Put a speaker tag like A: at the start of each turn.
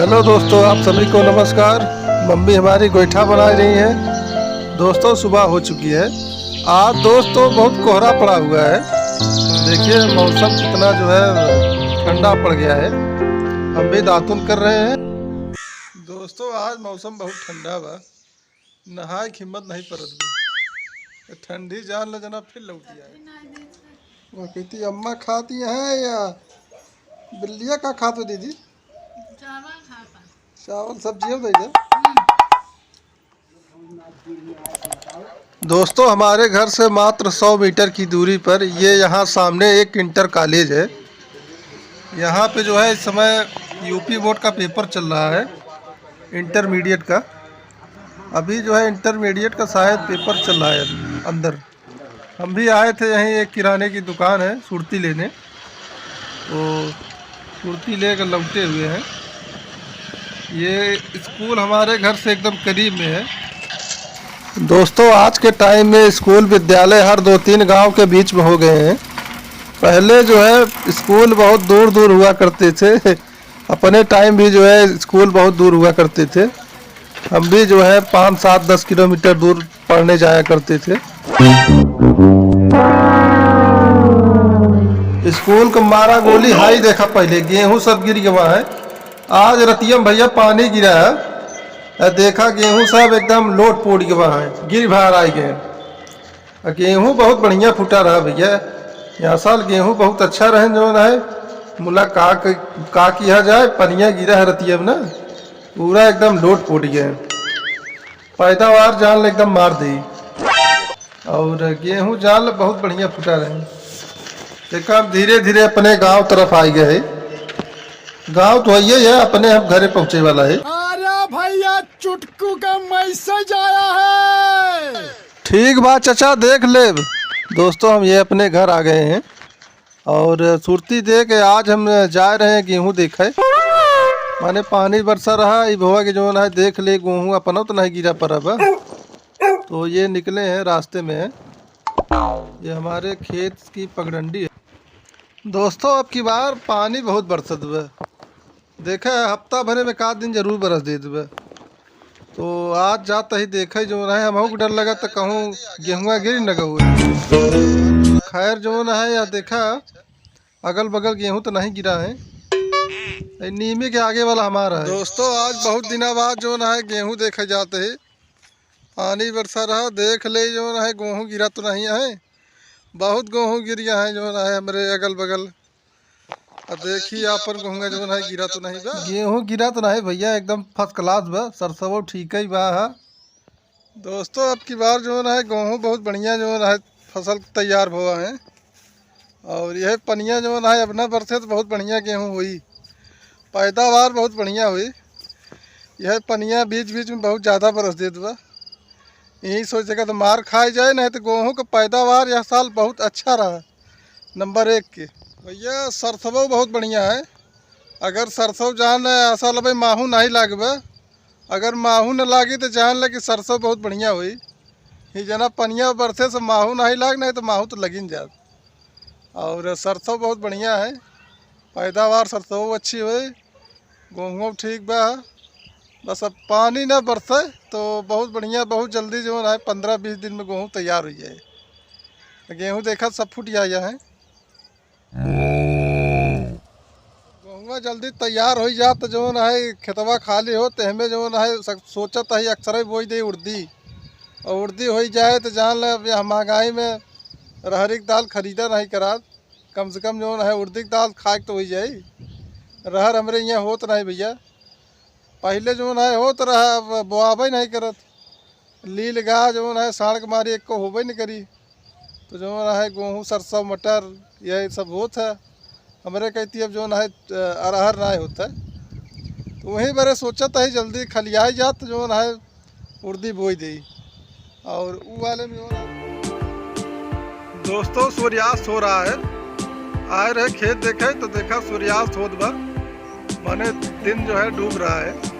A: Hello दोस्तों, आप सभी को नमस्कार। मम्मी हमारी गोईठा बना रही हैं। दोस्तों सुबह हो चुकी है। आज दोस्तों बहुत कोहरा पड़ा हुआ है। देखिए मौसम कितना जो है ठंडा पड़ गया है। हम भी दातुन कर रहे हैं। दोस्तों आज मौसम बहुत ठंडा बा, नहाए की हिम्मत नहीं पड़त बा। ठंडी जान ल जना फिर लौट है। वो कहती अम्मा खाती हैं या बिल्लिया का खाते दीदी? चावल सब्जियों दे। दोस्तों हमारे घर से मात्र 100 मीटर की दूरी पर ये यहाँ सामने एक इंटर कॉलेज है। यहाँ पे जो है इस समय यूपी बोर्ड का पेपर चल रहा है, इंटरमीडिएट का। अभी जो है इंटरमीडिएट का शायद पेपर चल रहा है अंदर। हम भी आए थे, यहीं एक किराने की दुकान है सुरती लेने, तो सुरती लेकर लौटे हुए हैं। ये स्कूल हमारे घर से एकदम करीब में है। दोस्तों आज के टाइम में स्कूल विद्यालय हर 2-3 गांव के बीच में हो गए हैं। पहले जो है स्कूल बहुत दूर दूर हुआ करते थे। अपने टाइम भी जो है स्कूल बहुत दूर हुआ करते थे। हम भी जो है 5-7-10 किलोमीटर दूर पढ़ने जाया करते थे। स्कूल को मारा गोली हाई देखा, पहले गेहूं सब गिर गया है। आज रतियम भैया पानी गिरा है, देखा गेहूं सब एकदम लोट पोट गया है, गिर भार आई गए। गेहूं बहुत बढ़िया फूटा रहा भैया। यहाँ साल गेहूं बहुत अच्छा रहे जो है। मुला का किया जाए, पनिया गिरा है रतियम ना, पूरा एकदम लोट पोट गया। पैदावार जान एकदम मार दी, और गेहूं जान बहुत बढ़िया फूटा रहे। देखा धीरे धीरे अपने गांव तरफ आई गए। गांव तो यही है, अपने हम घरे पहुंचे वाला है।
B: अरे भैया चुटकू का मैसेज आया है।
A: ठीक बात चाचा, देख ले। दोस्तों हम ये अपने घर आ गए हैं और सुरती दे के आज हम जा रहे हैं गेहूं देखे। माने पानी बरसा रहा भवा के जो है, देख ले गेहूं अपना तो नहीं गिरा पर अब। तो ये निकले हैं रास्ते में है। ये हमारे खेत की पगडंडी है। दोस्तों अब की बार पानी बहुत बरसत हुआ, देखा है हफ्ता भरे में 1 दिन जरूर बरस दे देवे। तो आज जाता ही देखा जो है, हमको को डर लगा तो कहूँ गेहुआ गिर न गए। खैर जो है या देखा अगल बगल गेहूं तो नहीं गिरा है, नीमी के आगे वाला हमारा है। दोस्तों आज बहुत दिनों बाद जो है गेहूं देखे जाते है। पानी बरसा रहा, देख ले जो है गेहूं गिरा तो नहीं है। बहुत गेहूं गिरिया है जो है हमारे अगल बगल। देखिए अपन कहूँगा जो है गिरा तो नहीं बा। गेहूं गिरा तो नहीं भैया, एकदम फर्स्ट क्लास बा, सरसों ठीक ही बा। दोस्तों अब की बार जो है गेहूं बहुत बढ़िया जो है फसल तैयार हुआ है। और यह पनिया जो है अपना बरसे तो बहुत बढ़िया गेहूं हुई, पैदावार बहुत बढ़िया हुई। यह पनिया बीच बीच में बहुत ज़्यादा बरस देत बा। यही सोचेगा तो मार खाई जाए, नहीं तो गेहूँ का पैदावार यह साल बहुत अच्छा रहा, नंबर 1 के। भैया सरसों बहुत बढ़िया है। अगर सरसों जान ऐसा लगे माहू नहीं लागबे, अगर माहू न लागी तो जान ले कि सरसों बहुत बढ़िया हुई। ही जना पनिया बरसे से माहू नहीं लाग, नहीं तो माहू तो लगिन जात। और सरसों बहुत बढ़िया है, पैदावार सरसों अच्छी हुई, गेहूँ ठीक बा। बस अब पानी न बरसे तो बहुत बढ़िया, बहुत जल्दी जो है 15-20 दिन में गेहूँ तैयार हो जाए। गेहूँ देखा सब फूट आया है, गेहूँ जल्दी तैयार हो जात तो जो है खेतवा खाली हो तो हमें जो है सोचत है अक्सर बोई दे उड़दी। और उड़दी हो जाए तो जान ले महंगाई में रहरी की दाल खरीदा नहीं करा, कम से कम जो है उड़दी की दाल खाए तो हो जाए। रहर हमारे यहाँ होत नहीं भैया, पहले जो है होत रहा, बोआबे नहीं करत। लील गा जो है साड़ के मारी एक को होबे नहीं करी। तो जो है गेहूँ सरसों मटर यही सब होता है। हमारे कहती अब जो है अरहर नहीं होता है। तो वहीं बारे सोचता है जल्दी खलियाई जात जो है उड़दी बोई दी। और वो वाले में दोस्तों सूर्यास्त हो रहा है। आए रहे खेत देखे तो देखा सूर्यास्त होत बा, माने दिन जो है डूब रहा है।